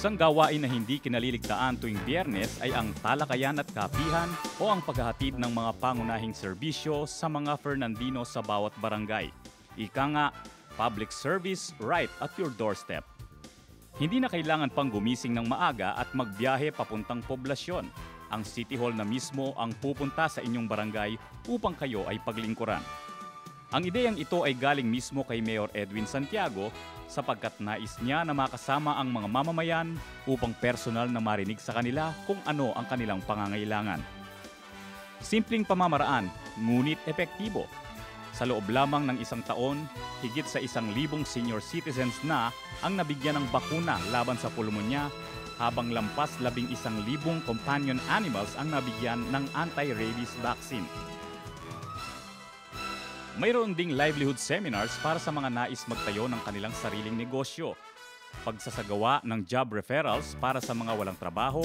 Isang gawain na hindi kinaliligtaan tuwing Biyernes ay ang talakayan at kapihan o ang paghahatid ng mga pangunahing serbisyo sa mga Fernandino sa bawat barangay. Ika nga, public service right at your doorstep. Hindi na kailangan pang gumising ng maaga at magbiyahe papuntang poblasyon. Ang City Hall na mismo ang pupunta sa inyong barangay upang kayo ay paglingkuran. Ang ideyang ito ay galing mismo kay Mayor Edwin Santiago sapagkat nais niya na makasama ang mga mamamayan upang personal na marinig sa kanila kung ano ang kanilang pangangailangan. Simpleng pamamaraan, ngunit epektibo. Sa loob lamang ng isang taon, higit sa 1,000 senior citizens na ang nabigyan ng bakuna laban sa pulmonya, habang lampas 11,000 companion animals ang nabigyan ng anti-rabies vaccine. Mayroon ding livelihood seminars para sa mga nais magtayo ng kanilang sariling negosyo, pagsasagawa ng job referrals para sa mga walang trabaho,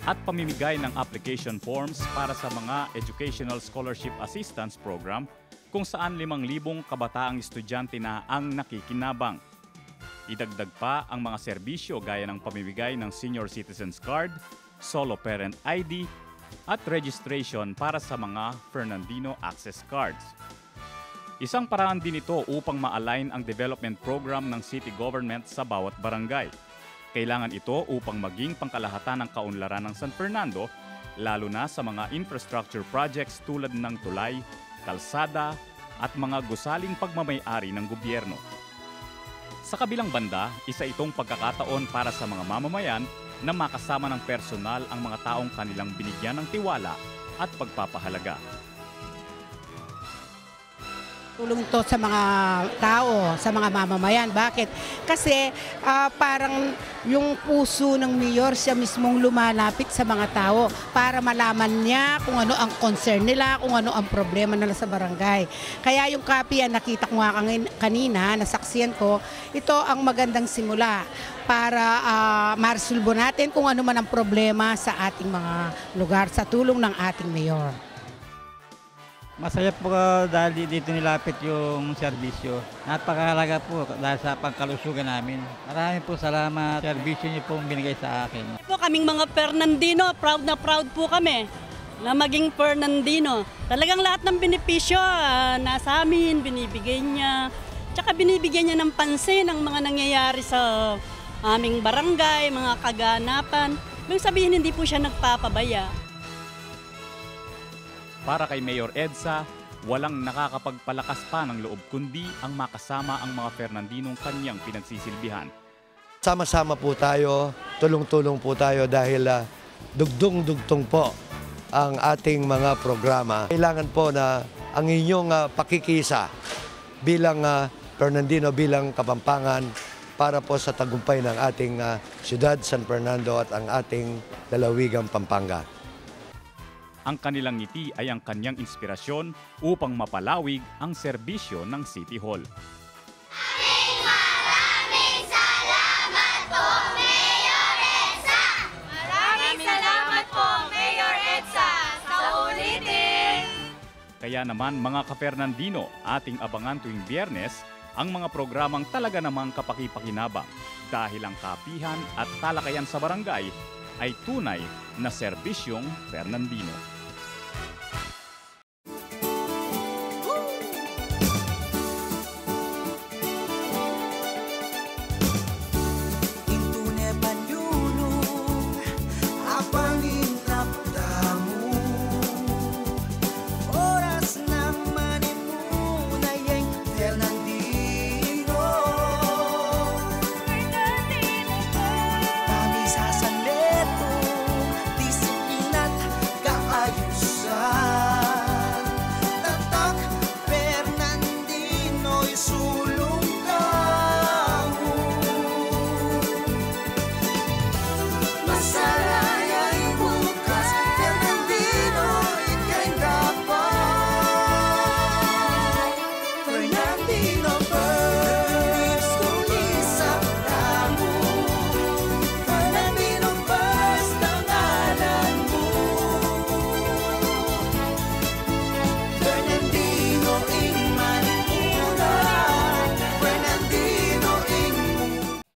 at pamimigay ng application forms para sa mga Educational Scholarship Assistance Program kung saan 5,000 kabataang estudyante na ang nakikinabang. Idagdag pa ang mga serbisyo gaya ng pamimigay ng Senior Citizens Card, Solo Parent ID, at registration para sa mga Fernandino Access Cards. Isang paraan din ito upang ma-align ang development program ng city government sa bawat barangay. Kailangan ito upang maging pangkalahatan ng kaunlaran ng San Fernando, lalo na sa mga infrastructure projects tulad ng tulay, kalsada, at mga gusaling pagmamay-ari ng gobyerno. Sa kabilang banda, isa itong pagkakataon para sa mga mamamayan na makasama ng personal ang mga taong kanilang binigyan ng tiwala at pagpapahalaga. Tulong to sa mga tao, sa mga mamamayan. Bakit? Kasi parang yung puso ng mayor siya mismong lumalapit sa mga tao para malaman niya kung ano ang concern nila, kung ano ang problema nila sa barangay. Kaya yung copy na nakita ko nga kanina, nasaksiyan ko, ito ang magandang simula para maresolbo natin kung ano man ang problema sa ating mga lugar sa tulong ng ating mayor. Masaya po dahil dito nilapit yung serbisyo. Napakahalaga po dahil sa pangkalusugan namin. Maraming po salamat. Serbisyo niyo pong binigay sa akin. Po kaming mga Fernandino, proud na proud po kami na maging Fernandino. Talagang lahat ng benepisyo nasa amin, binibigay niya. Tsaka binibigyan niya ng pansin ang mga nangyayari sa aming barangay, mga kaganapan. Ibig sabihin hindi po siya nagpapabaya. Para kay Mayor Edsa, walang nakakapagpalakas pa ng loob kundi ang makasama ang mga Fernandinong kanyang pinagsisilbihan. Sama-sama po tayo, tulong-tulong po tayo dahil dugtong-dugtong po ang ating mga programa. Kailangan po na ang inyong pakikisa bilang Fernandino, bilang Kapampangan para po sa tagumpay ng ating siyudad, San Fernando at ang ating lalawigang Pampanga. Ang kanilang ngiti ay ang kanyang inspirasyon upang mapalawig ang serbisyo ng City Hall. Maraming salamat po, Mayor Edsa! Maraming salamat po, Mayor Edsa! Sa ulitin! Kaya naman mga ka-Fernandino, ating abangan tuwing Biyernes ang mga programang talaga namang kapaki-pakinabang dahil ang kapihan at talakayan sa barangay ay tunay na serbisyong Fernandino.